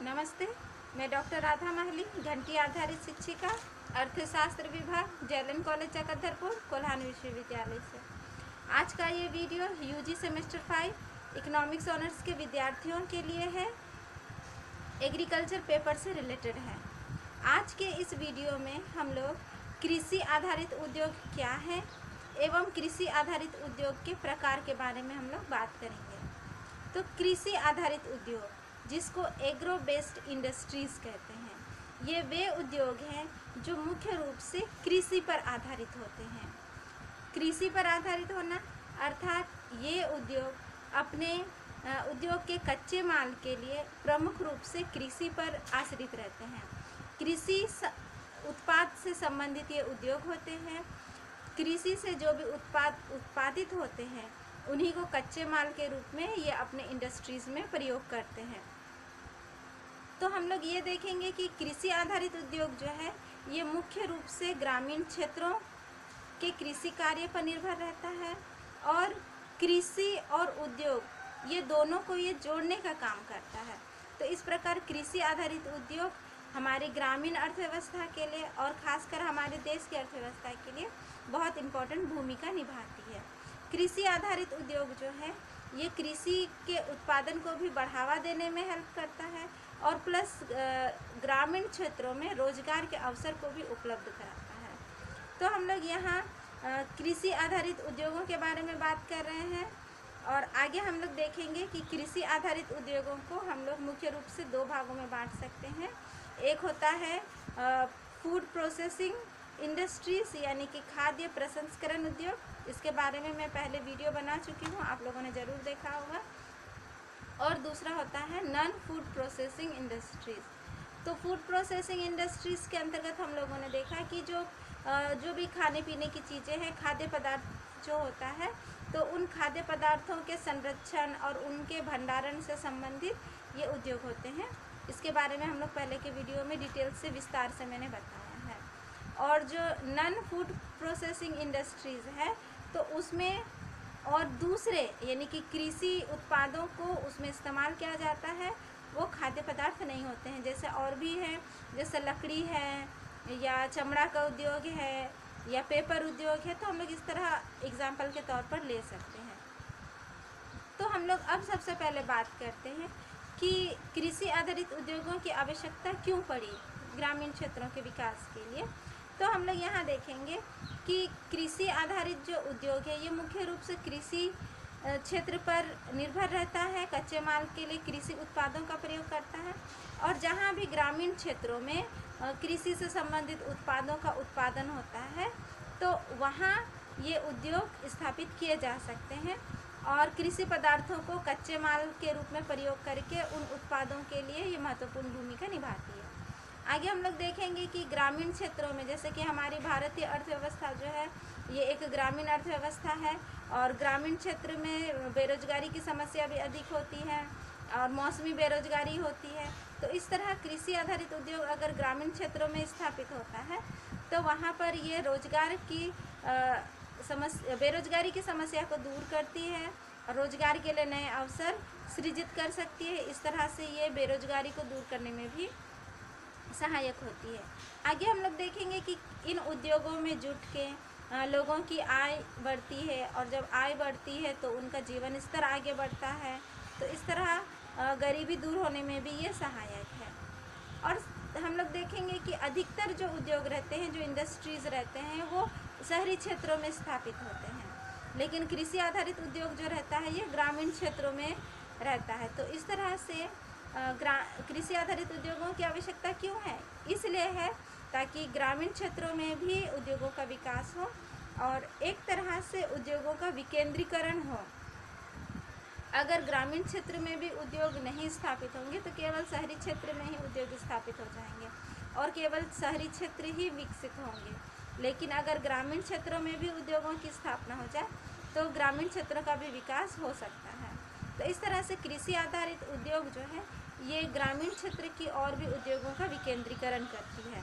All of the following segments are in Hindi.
नमस्ते, मैं डॉक्टर राधा महली, घंटी आधारित शिक्षिका, अर्थशास्त्र विभाग, जैलन कॉलेज चकधरपुर, कोल्हान विश्वविद्यालय से। आज का ये video UG semester 5 economics honours के विद्यार्थियों के लिए है। एग्रीकल्चर पेपर से रिलेटेड है। आज के इस वीडियो में हम लोग कृषि आधारित उद्योग क्या है एवं कृषि आधारित उद्योग के प्रकार के बारे में हम लोग बात करेंगे। तो कृषि आधारित उद्योग, जिसको एग्रो बेस्ड इंडस्ट्रीज कहते हैं, ये वे उद्योग हैं जो मुख्य रूप से कृषि पर आधारित होते हैं। कृषि पर आधारित होना अर्थात ये उद्योग अपने उद्योग के कच्चे माल के लिए प्रमुख रूप से कृषि पर आश्रित रहते हैं। कृषि उत्पाद से संबंधित ये उद्योग होते हैं। कृषि से जो भी उत्पादित होते हैं उन्हीं को कच्चे माल के रूप में ये अपने इंडस्ट्रीज में प्रयोग करते हैं। तो हम लोग ये देखेंगे कि कृषि आधारित उद्योग जो है ये मुख्य रूप से ग्रामीण क्षेत्रों के कृषि कार्य पर निर्भर रहता है और कृषि और उद्योग ये दोनों को ये जोड़ने का काम करता है। तो इस प्रकार कृषि आधारित उद्योग हमारी ग्रामीण अर्थव्यवस्था के लिए और ख़ासकर हमारे देश की अर्थव्यवस्था के लिए बहुत इम्पोर्टेंट भूमिका निभाती है। कृषि आधारित उद्योग जो है ये कृषि के उत्पादन को भी बढ़ावा देने में हेल्प करता है और प्लस ग्रामीण क्षेत्रों में रोजगार के अवसर को भी उपलब्ध कराता है। तो हम लोग यहाँ कृषि आधारित उद्योगों के बारे में बात कर रहे हैं और आगे हम लोग देखेंगे कि कृषि आधारित उद्योगों को हम लोग मुख्य रूप से दो भागों में बांट सकते हैं। एक होता है फूड प्रोसेसिंग इंडस्ट्रीज यानी कि खाद्य प्रसंस्करण उद्योग। इसके बारे में मैं पहले वीडियो बना चुकी हूँ, आप लोगों ने ज़रूर देखा होगा। और दूसरा होता है नॉन फूड प्रोसेसिंग इंडस्ट्रीज़। तो फूड प्रोसेसिंग इंडस्ट्रीज़ के अंतर्गत हम लोगों ने देखा कि जो भी खाने पीने की चीज़ें हैं, खाद्य पदार्थ जो होता है, तो उन खाद्य पदार्थों के संरक्षण और उनके भंडारण से संबंधित ये उद्योग होते हैं। इसके बारे में हम लोग पहले के वीडियो में डिटेल से विस्तार से मैंने बताया है। और जो नॉन फूड प्रोसेसिंग इंडस्ट्रीज़ है तो उसमें और दूसरे यानी कि कृषि उत्पादों को उसमें इस्तेमाल किया जाता है, वो खाद्य पदार्थ नहीं होते हैं। जैसे और भी हैं, जैसे लकड़ी है या चमड़ा का उद्योग है या पेपर उद्योग है, तो हम लोग इस तरह एग्जाम्पल के तौर पर ले सकते हैं। तो हम लोग अब सबसे पहले बात करते हैं कि कृषि आधारित उद्योगों की आवश्यकता क्यों पड़ी ग्रामीण क्षेत्रों के विकास के लिए। तो हम लोग यहाँ देखेंगे कि कृषि आधारित जो उद्योग है ये मुख्य रूप से कृषि क्षेत्र पर निर्भर रहता है, कच्चे माल के लिए कृषि उत्पादों का प्रयोग करता है। और जहाँ भी ग्रामीण क्षेत्रों में कृषि से संबंधित उत्पादों का उत्पादन होता है तो वहाँ ये उद्योग स्थापित किए जा सकते हैं और कृषि पदार्थों को कच्चे माल के रूप में प्रयोग करके उन उत्पादों के लिए ये महत्वपूर्ण भूमिका निभाती है। आगे हम लोग देखेंगे कि ग्रामीण क्षेत्रों में, जैसे कि हमारी भारतीय अर्थव्यवस्था जो है ये एक ग्रामीण अर्थव्यवस्था है और ग्रामीण क्षेत्र में बेरोजगारी की समस्या भी अधिक होती है और मौसमी बेरोजगारी होती है। तो इस तरह कृषि आधारित उद्योग अगर ग्रामीण क्षेत्रों में स्थापित होता है तो वहाँ पर ये रोजगार की बेरोजगारी की समस्या को दूर करती है और रोजगार के लिए नए अवसर सृजित कर सकती है। इस तरह से ये बेरोजगारी को दूर करने में भी सहायक होती है। आगे हम लोग देखेंगे कि इन उद्योगों में जुट के लोगों की आय बढ़ती है और जब आय बढ़ती है तो उनका जीवन स्तर आगे बढ़ता है। तो इस तरह गरीबी दूर होने में भी ये सहायक है। और हम लोग देखेंगे कि अधिकतर जो उद्योग रहते हैं, जो इंडस्ट्रीज़ रहते हैं, वो शहरी क्षेत्रों में स्थापित होते हैं, लेकिन कृषि आधारित उद्योग जो रहता है ये ग्रामीण क्षेत्रों में रहता है। तो इस तरह से कृषि आधारित उद्योगों की आवश्यकता क्यों है? इसलिए है ताकि ग्रामीण क्षेत्रों में भी उद्योगों का विकास हो और एक तरह से उद्योगों का विकेंद्रीकरण हो। अगर ग्रामीण क्षेत्र में भी उद्योग नहीं स्थापित होंगे तो केवल शहरी क्षेत्र में ही उद्योग स्थापित हो जाएंगे और केवल शहरी क्षेत्र ही विकसित होंगे। लेकिन अगर ग्रामीण क्षेत्रों में भी उद्योगों की स्थापना हो जाए तो ग्रामीण क्षेत्रों का भी विकास हो सकता है। तो इस तरह से कृषि आधारित उद्योग जो है ये ग्रामीण क्षेत्र की और भी उद्योगों का विकेंद्रीकरण करती है।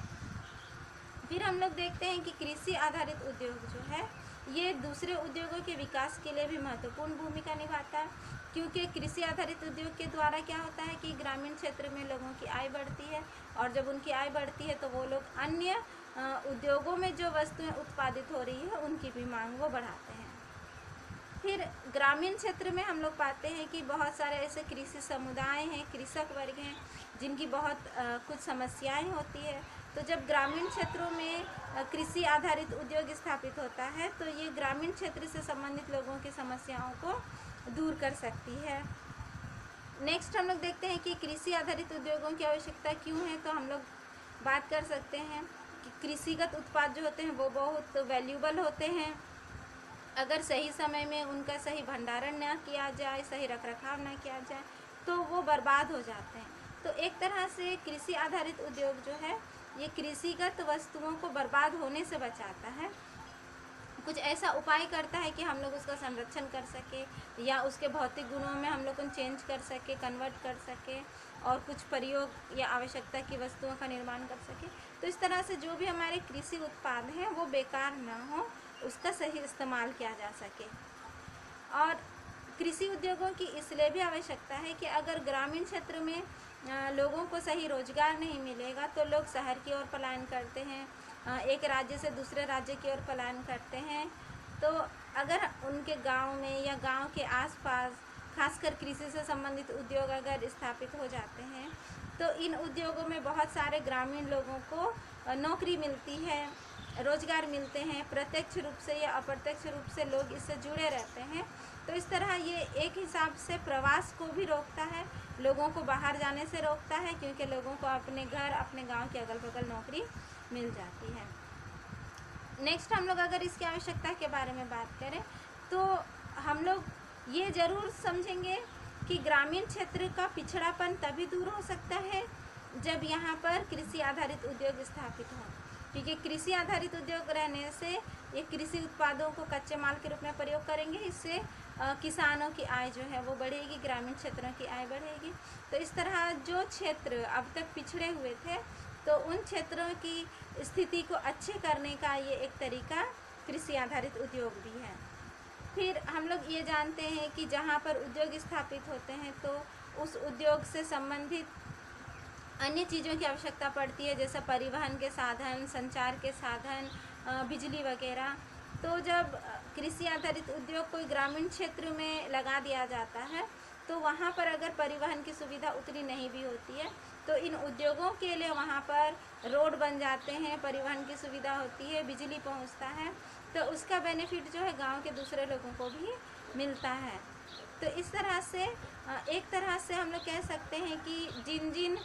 फिर हम लोग देखते हैं कि कृषि आधारित उद्योग जो है ये दूसरे उद्योगों के विकास के लिए भी महत्वपूर्ण भूमिका निभाता है, क्योंकि कृषि आधारित उद्योग के द्वारा क्या होता है कि ग्रामीण क्षेत्र में लोगों की आय बढ़ती है, और जब उनकी आय बढ़ती है तो वो लोग अन्य उद्योगों में जो वस्तुएं उत्पादित हो रही है उनकी भी मांग वो बढ़ाते हैं। फिर ग्रामीण क्षेत्र में हम लोग पाते हैं कि बहुत सारे ऐसे कृषि समुदाय हैं, कृषक वर्ग हैं, जिनकी बहुत कुछ समस्याएं होती है। तो जब ग्रामीण क्षेत्रों में कृषि आधारित उद्योग स्थापित होता है तो ये ग्रामीण क्षेत्र से संबंधित लोगों की समस्याओं को दूर कर सकती है। नेक्स्ट हम लोग देखते हैं कि कृषि आधारित उद्योगों की आवश्यकता क्यों है। तो हम लोग बात कर सकते हैं कि कृषिगत उत्पाद जो होते हैं वो बहुत वैल्यूबल होते हैं। अगर सही समय में उनका सही भंडारण ना किया जाए, सही रखरखाव ना किया जाए तो वो बर्बाद हो जाते हैं। तो एक तरह से कृषि आधारित उद्योग जो है ये कृषिगत वस्तुओं को बर्बाद होने से बचाता है, कुछ ऐसा उपाय करता है कि हम लोग उसका संरक्षण कर सके या उसके भौतिक गुणों में हम लोग चेंज कर सके, कन्वर्ट कर सके और कुछ प्रयोग या आवश्यकता की वस्तुओं का निर्माण कर सके। तो इस तरह से जो भी हमारे कृषि उत्पाद हैं वो बेकार ना हो, उसका सही इस्तेमाल किया जा सके। और कृषि उद्योगों की इसलिए भी आवश्यकता है कि अगर ग्रामीण क्षेत्र में लोगों को सही रोजगार नहीं मिलेगा तो लोग शहर की ओर पलायन करते हैं, एक राज्य से दूसरे राज्य की ओर पलायन करते हैं। तो अगर उनके गांव में या गांव के आसपास खासकर कृषि से संबंधित उद्योग अगर स्थापित हो जाते हैं तो इन उद्योगों में बहुत सारे ग्रामीण लोगों को नौकरी मिलती है, रोजगार मिलते हैं, प्रत्यक्ष रूप से या अप्रत्यक्ष रूप से लोग इससे जुड़े रहते हैं। तो इस तरह ये एक हिसाब से प्रवास को भी रोकता है, लोगों को बाहर जाने से रोकता है, क्योंकि लोगों को अपने घर, अपने गांव के अगल बगल नौकरी मिल जाती है। नेक्स्ट हम लोग अगर इसकी आवश्यकता के बारे में बात करें तो हम लोग ये ज़रूर समझेंगे कि ग्रामीण क्षेत्र का पिछड़ापन तभी दूर हो सकता है जब यहाँ पर कृषि आधारित उद्योग स्थापित हों, क्योंकि कृषि आधारित उद्योग रहने से ये कृषि उत्पादों को कच्चे माल के रूप में प्रयोग करेंगे, इससे किसानों की आय जो है वो बढ़ेगी, ग्रामीण क्षेत्रों की आय बढ़ेगी। तो इस तरह जो क्षेत्र अब तक पिछड़े हुए थे तो उन क्षेत्रों की स्थिति को अच्छे करने का ये एक तरीका कृषि आधारित उद्योग भी है। फिर हम लोग ये जानते हैं कि जहाँ पर उद्योग स्थापित होते हैं तो उस उद्योग से संबंधित अन्य चीज़ों की आवश्यकता पड़ती है, जैसे परिवहन के साधन, संचार के साधन, बिजली वगैरह। तो जब कृषि आधारित उद्योग कोई ग्रामीण क्षेत्र में लगा दिया जाता है तो वहाँ पर अगर परिवहन की सुविधा उतनी नहीं भी होती है तो इन उद्योगों के लिए वहाँ पर रोड बन जाते हैं, परिवहन की सुविधा होती है, बिजली पहुँचता है, तो उसका बेनिफिट जो है गांव के दूसरे लोगों को भी मिलता है। तो इस तरह से एक तरह से हम लोग कह सकते हैं कि जिन जिन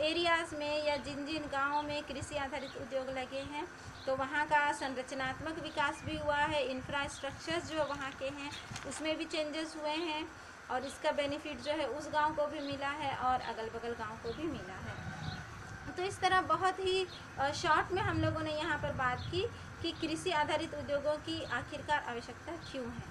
एरियाज़ में या जिन जिन गाँवों में कृषि आधारित उद्योग लगे हैं तो वहाँ का संरचनात्मक विकास भी हुआ है, इंफ्रास्ट्रक्चर्स जो वहाँ के हैं उसमें भी चेंजेस हुए हैं और इसका बेनिफिट जो है उस गांव को भी मिला है और अगल बगल गांव को भी मिला है। तो इस तरह बहुत ही शॉर्ट में हम लोगों ने यहाँ पर बात की कि कृषि आधारित उद्योगों की आखिरकार आवश्यकता क्यों है।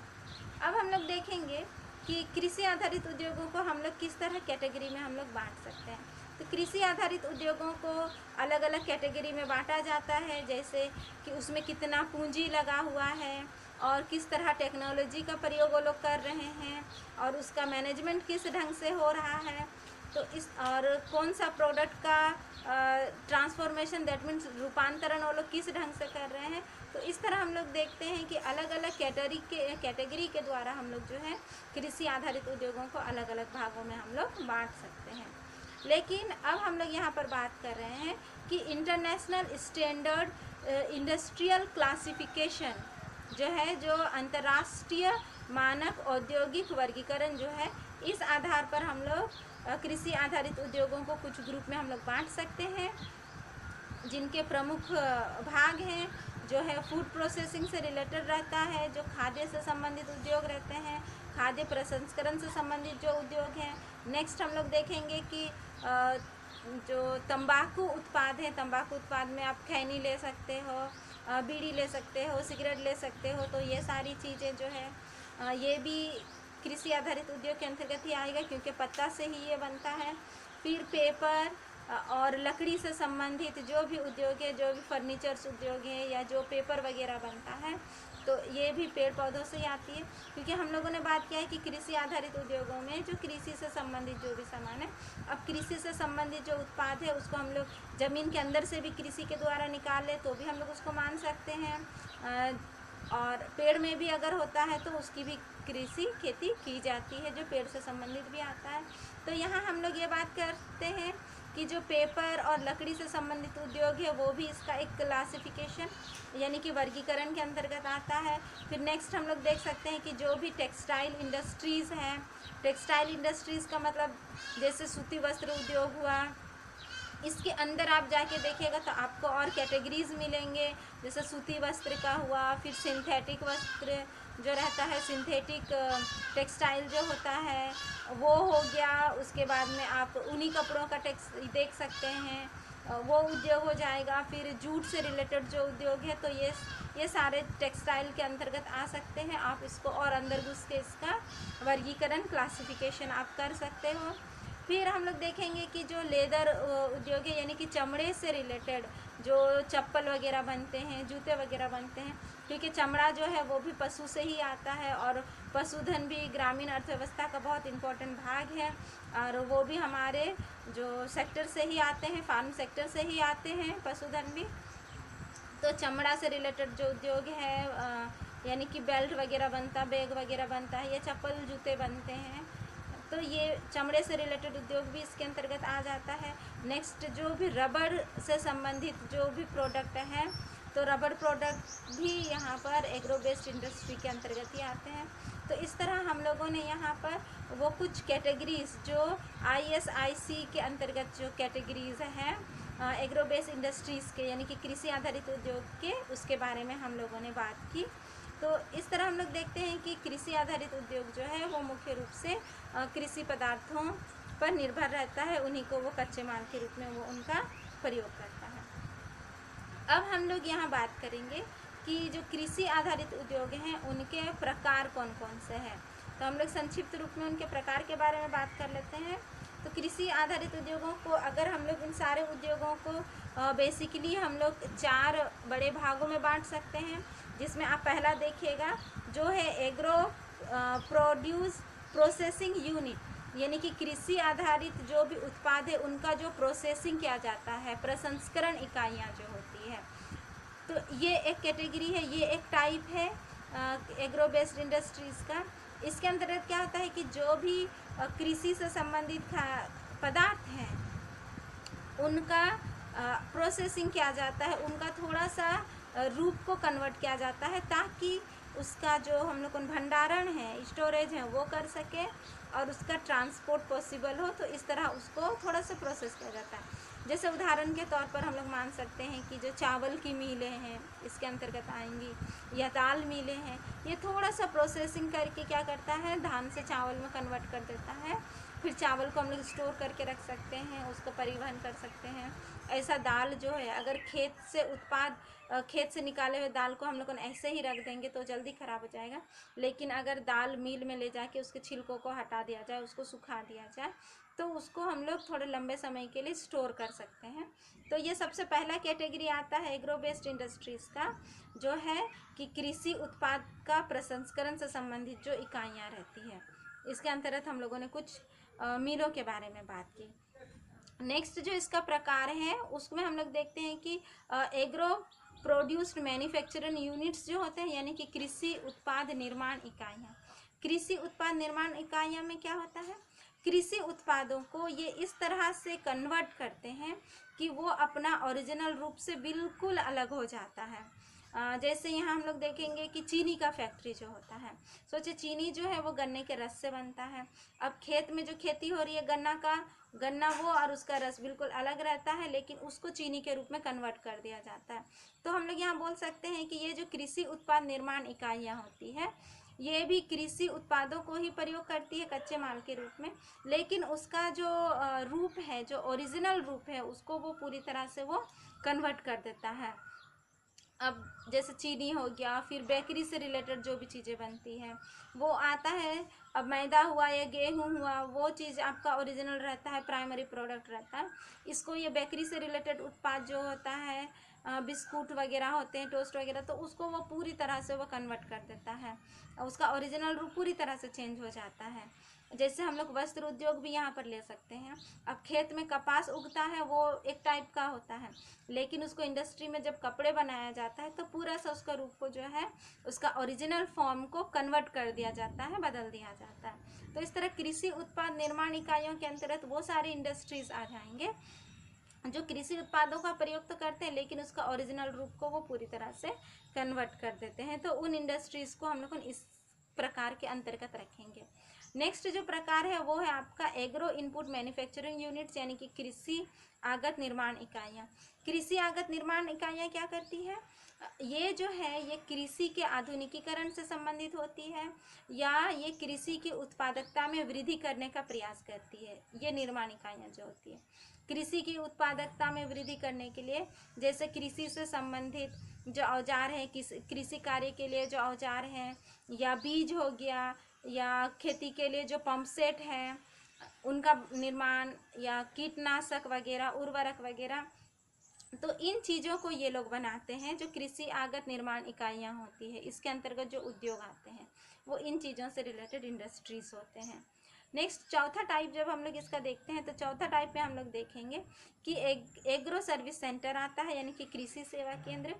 अब हम लोग देखेंगे कि कृषि आधारित उद्योगों को हम लोग किस तरह कैटेगरी में हम लोग बांट सकते हैं। तो कृषि आधारित उद्योगों को अलग अलग कैटेगरी में बांटा जाता है, जैसे कि उसमें कितना पूंजी लगा हुआ है और किस तरह टेक्नोलॉजी का प्रयोग वो लोग कर रहे हैं और उसका मैनेजमेंट किस ढंग से हो रहा है, तो इस और कौन सा प्रोडक्ट का ट्रांसफॉर्मेशन, दैट मीन्स रूपांतरण वो लोग किस ढंग से कर रहे हैं। तो इस तरह हम लोग देखते हैं कि अलग अलग कैटेगरी के द्वारा हम लोग जो है कृषि आधारित उद्योगों को अलग अलग भागों में हम लोग बांट सकते हैं। लेकिन अब हम लोग यहाँ पर बात कर रहे हैं कि इंटरनेशनल स्टैंडर्ड इंडस्ट्रियल क्लासिफिकेशन जो है, जो अंतर्राष्ट्रीय मानक औद्योगिक वर्गीकरण जो है, इस आधार पर हम लोग कृषि आधारित उद्योगों को कुछ ग्रुप में हम लोग बांट सकते हैं, जिनके प्रमुख भाग हैं जो है फूड प्रोसेसिंग से रिलेटेड रहता है, जो खाद्य से संबंधित उद्योग रहते हैं, खाद्य प्रसंस्करण से संबंधित जो उद्योग हैं। नेक्स्ट हम लोग देखेंगे कि जो तंबाकू उत्पाद हैं, तंबाकू उत्पाद में आप खैनी ले सकते हो, बीड़ी ले सकते हो, सिगरेट ले सकते हो, तो ये सारी चीज़ें जो है ये भी कृषि आधारित उद्योग के अंतर्गत ही आएगा, क्योंकि पत्ता से ही ये बनता है। फिर पेपर, और लकड़ी से संबंधित जो भी उद्योग है, जो भी फर्नीचर्स उद्योग है या जो पेपर वगैरह बनता है, तो ये भी पेड़ पौधों से ही आती है। क्योंकि हम लोगों ने बात किया है कि कृषि आधारित उद्योगों में जो कृषि से संबंधित जो भी सामान है, अब कृषि से संबंधित जो उत्पाद है उसको हम लोग ज़मीन के अंदर से भी कृषि के द्वारा निकाले तो भी हम लोग उसको मान सकते हैं। और पेड़ में भी अगर होता है तो उसकी भी कृषि खेती की जाती है, जो पेड़ से संबंधित भी आता है। तो यहाँ हम लोग ये बात करते हैं कि जो पेपर और लकड़ी से संबंधित उद्योग है वो भी इसका एक क्लासिफिकेशन यानी कि वर्गीकरण के अंतर्गत आता है। फिर नेक्स्ट हम लोग देख सकते हैं कि जो भी टेक्सटाइल इंडस्ट्रीज़ हैं, टेक्सटाइल इंडस्ट्रीज़ का मतलब जैसे सूती वस्त्र उद्योग हुआ, इसके अंदर आप जाके देखिएगा तो आपको और कैटेगरीज मिलेंगे, जैसे सूती वस्त्र का हुआ, फिर सिंथेटिक वस्त्र जो रहता है, सिंथेटिक टेक्सटाइल जो होता है वो हो गया। उसके बाद में आप ऊनी कपड़ों का देख सकते हैं, वो उद्योग हो जाएगा। फिर जूट से रिलेटेड जो उद्योग है तो ये सारे टेक्सटाइल के अंतर्गत आ सकते हैं। आप इसको और अंदर घुस के इसका वर्गीकरण क्लासिफिकेशन आप कर सकते हो। फिर हम लोग देखेंगे कि जो लेदर उद्योग है यानी कि चमड़े से रिलेटेड जो चप्पल वगैरह बनते हैं, जूते वगैरह बनते हैं, क्योंकि चमड़ा जो है वो भी पशु से ही आता है और पशुधन भी ग्रामीण अर्थव्यवस्था का बहुत इम्पोर्टेंट भाग है और वो भी हमारे जो सेक्टर से ही आते हैं, फार्म सेक्टर से ही आते हैं पशुधन भी। तो चमड़ा से रिलेटेड जो उद्योग है यानी कि बेल्ट वगैरह बनता, बैग वगैरह बनता है, या चप्पल जूते बनते हैं, तो ये चमड़े से रिलेटेड उद्योग भी इसके अंतर्गत आ जाता है। नेक्स्ट जो भी रबर से संबंधित जो भी प्रोडक्ट हैं, तो रबर प्रोडक्ट भी यहाँ पर एग्रो बेस्ड इंडस्ट्री के अंतर्गत ही आते हैं। तो इस तरह हम लोगों ने यहाँ पर वो कुछ कैटेगरीज जो ISIC के अंतर्गत जो कैटेगरीज हैं एग्रो बेस्ड इंडस्ट्रीज़ के यानी कि कृषि आधारित उद्योग के, उसके बारे में हम लोगों ने बात की। तो इस तरह हम लोग देखते हैं कि कृषि आधारित उद्योग जो है वो मुख्य रूप से कृषि पदार्थों पर निर्भर रहता है, उन्हीं को वो कच्चे माल के रूप में वो उनका प्रयोग करता है। अब हम लोग यहाँ बात करेंगे कि जो कृषि आधारित उद्योग हैं उनके प्रकार कौन कौन से हैं। तो हम लोग संक्षिप्त रूप में उनके प्रकार के बारे में बात कर लेते हैं। तो कृषि आधारित उद्योगों को अगर हम लोग इन सारे उद्योगों को बेसिकली हम लोग 4 बड़े भागों में बांट सकते हैं, जिसमें आप पहला देखिएगा जो है एग्रो प्रोड्यूस प्रोसेसिंग यूनिट, यानी कि कृषि आधारित जो भी उत्पाद है उनका जो प्रोसेसिंग किया जाता है, प्रसंस्करण इकाइयाँ जो होती है, तो ये एक कैटेगरी है, ये एक टाइप है एग्रो बेस्ड इंडस्ट्रीज़ का। इसके अंतर्गत क्या होता है कि जो भी कृषि से संबंधित पदार्थ हैं उनका प्रोसेसिंग किया जाता है, उनका थोड़ा सा रूप को कन्वर्ट किया जाता है ताकि उसका जो हम लोग भंडारण है, स्टोरेज है, वो कर सके और उसका ट्रांसपोर्ट पॉसिबल हो। तो इस तरह उसको थोड़ा सा प्रोसेस किया जाता है। जैसे उदाहरण के तौर पर हम लोग मान सकते हैं कि जो चावल की मिलें हैं इसके अंतर्गत आएंगी, या दाल मिलें हैं, ये थोड़ा सा प्रोसेसिंग करके क्या करता है, धान से चावल में कन्वर्ट कर देता है। फिर चावल को हम लोग स्टोर करके रख सकते हैं, उसको परिवहन कर सकते हैं। ऐसा दाल जो है अगर खेत से निकाले हुए दाल को हम लोग ऐसे ही रख देंगे तो जल्दी ख़राब हो जाएगा, लेकिन अगर दाल मिल में ले जाके उसके छिलकों को हटा दिया जाए, उसको सुखा दिया जाए, तो उसको हम लोग थोड़े लंबे समय के लिए स्टोर कर सकते हैं। तो ये सबसे पहला कैटेगरी आता है एग्रो बेस्ड इंडस्ट्रीज़ का, जो है कि कृषि उत्पाद का प्रसंस्करण से संबंधित जो इकाइयाँ रहती हैं। इसके अंतर्गत हम लोगों ने कुछ मिलों के बारे में बात की। नेक्स्ट जो इसका प्रकार है उसमें हम लोग देखते हैं कि एग्रो प्रोड्यूस्ड मैन्युफैक्चरिंग यूनिट्स जो होते हैं, यानी कि कृषि उत्पाद निर्माण इकाइयाँ। कृषि उत्पाद निर्माण इकाइयाँ में क्या होता है, कृषि उत्पादों को ये इस तरह से कन्वर्ट करते हैं कि वो अपना ओरिजिनल रूप से बिल्कुल अलग हो जाता है। जैसे यहाँ हम लोग देखेंगे कि चीनी का फैक्ट्री जो होता है, सोचिए चीनी जो है वो गन्ने के रस से बनता है। अब खेत में जो खेती हो रही है गन्ना वो और उसका रस बिल्कुल अलग रहता है, लेकिन उसको चीनी के रूप में कन्वर्ट कर दिया जाता है। तो हम लोग यहाँ बोल सकते हैं कि ये जो कृषि उत्पाद निर्माण इकाइयाँ होती है ये भी कृषि उत्पादों को ही प्रयोग करती है कच्चे माल के रूप में, लेकिन उसका जो रूप है, जो ओरिजिनल रूप है, उसको वो पूरी तरह से वो कन्वर्ट कर देता है। अब जैसे चीनी हो गया, फिर बेकरी से रिलेटेड जो भी चीज़ें बनती हैं वो आता है अब मैदा हुआ या गेहूँ हुआ, वो चीज़ आपका ओरिजिनल रहता है, प्राइमरी प्रोडक्ट रहता है। इसको ये बेकरी से रिलेटेड उत्पाद जो होता है, बिस्कुट वगैरह होते हैं, टोस्ट वगैरह, तो उसको वो पूरी तरह से वो कन्वर्ट कर देता है, उसका ओरिजिनल रूप पूरी तरह से चेंज हो जाता है। जैसे हम लोग वस्त्र उद्योग भी यहाँ पर ले सकते हैं। अब खेत में कपास उगता है, वो एक टाइप का होता है, लेकिन उसको इंडस्ट्री में जब कपड़े बनाया जाता है तो पूरा सा उसका रूप को जो है, उसका ओरिजिनल फॉर्म को कन्वर्ट कर दिया जाता है, बदल दिया जाता है। तो इस तरह कृषि उत्पाद निर्माण इकाइयों के अंतर्गत वो सारे इंडस्ट्रीज आ जाएंगे जो कृषि उत्पादों का प्रयोग तो करते हैं, लेकिन उसका ओरिजिनल रूप को वो पूरी तरह से कन्वर्ट कर देते हैं। तो उन इंडस्ट्रीज़ को हम लोग इस प्रकार के अंतर्गत रखेंगे। नेक्स्ट जो प्रकार है वो है आपका एग्रो इनपुट मैन्युफैक्चरिंग यूनिट्स, यानी कि कृषि आगत निर्माण इकाइयाँ। कृषि आगत निर्माण इकाइयाँ क्या करती है? ये जो है ये कृषि के आधुनिकीकरण से संबंधित होती है, या ये कृषि की उत्पादकता में वृद्धि करने का प्रयास करती है। ये निर्माण इकाइयाँ जो होती है कृषि की उत्पादकता में वृद्धि करने के लिए, जैसे कृषि से संबंधित जो औजार हैं, कृषि कार्य के लिए जो औजार हैं, या बीज हो गया, या खेती के लिए जो पंप सेट है उनका निर्माण, या कीटनाशक वगैरह, उर्वरक वगैरह, तो इन चीज़ों को ये लोग बनाते हैं। जो कृषि आगत निर्माण इकाइयाँ होती है, इसके अंतर्गत जो उद्योग आते हैं वो इन चीज़ों से रिलेटेड इंडस्ट्रीज होते हैं। नेक्स्ट चौथा टाइप जब हम लोग इसका देखते हैं, तो चौथा टाइप में हम लोग देखेंगे कि एग्रो सर्विस सेंटर आता है, यानी कि कृषि सेवा केंद्र।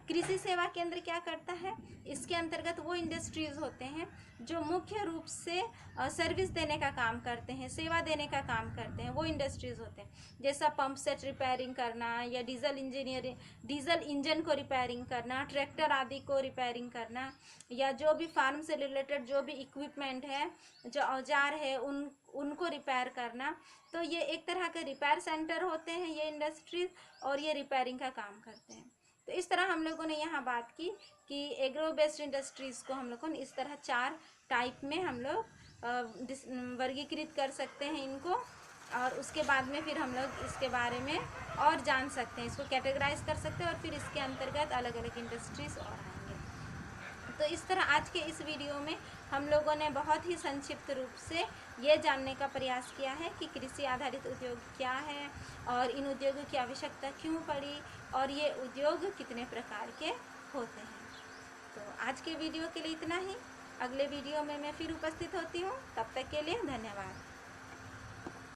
कृषि सेवा केंद्र क्या करता है? इसके अंतर्गत वो इंडस्ट्रीज होते हैं जो मुख्य रूप से सर्विस देने का काम करते हैं, सेवा देने का काम करते हैं, वो इंडस्ट्रीज होते हैं। जैसा पंप सेट रिपेयरिंग करना, या डीजल इंजन को रिपेयरिंग करना, ट्रैक्टर आदि को रिपेयरिंग करना, या जो भी फार्म से रिलेटेड जो भी इक्विपमेंट है, जो औजार है, उनको रिपेयर करना। तो ये एक तरह के रिपेयर सेंटर होते हैं ये इंडस्ट्रीज, और ये रिपेयरिंग का काम करते हैं। तो इस तरह हम लोगों ने यहाँ बात की कि एग्रो बेस्ड इंडस्ट्रीज़ को हम लोगों ने इस तरह 4 टाइप में हम लोग वर्गीकृत कर सकते हैं इनको, और उसके बाद में फिर हम लोग इसके बारे में और जान सकते हैं, इसको कैटेगराइज कर सकते हैं, और फिर इसके अंतर्गत अलग अलग इंडस्ट्रीज़ और आएंगे। तो इस तरह आज के इस वीडियो में हम लोगों ने बहुत ही संक्षिप्त रूप से ये जानने का प्रयास किया है कि कृषि आधारित उद्योग क्या है, और इन उद्योगों की आवश्यकता क्यों पड़ी, और ये उद्योग कितने प्रकार के होते हैं। तो आज के वीडियो के लिए इतना ही। अगले वीडियो में मैं फिर उपस्थित होती हूँ, तब तक के लिए धन्यवाद।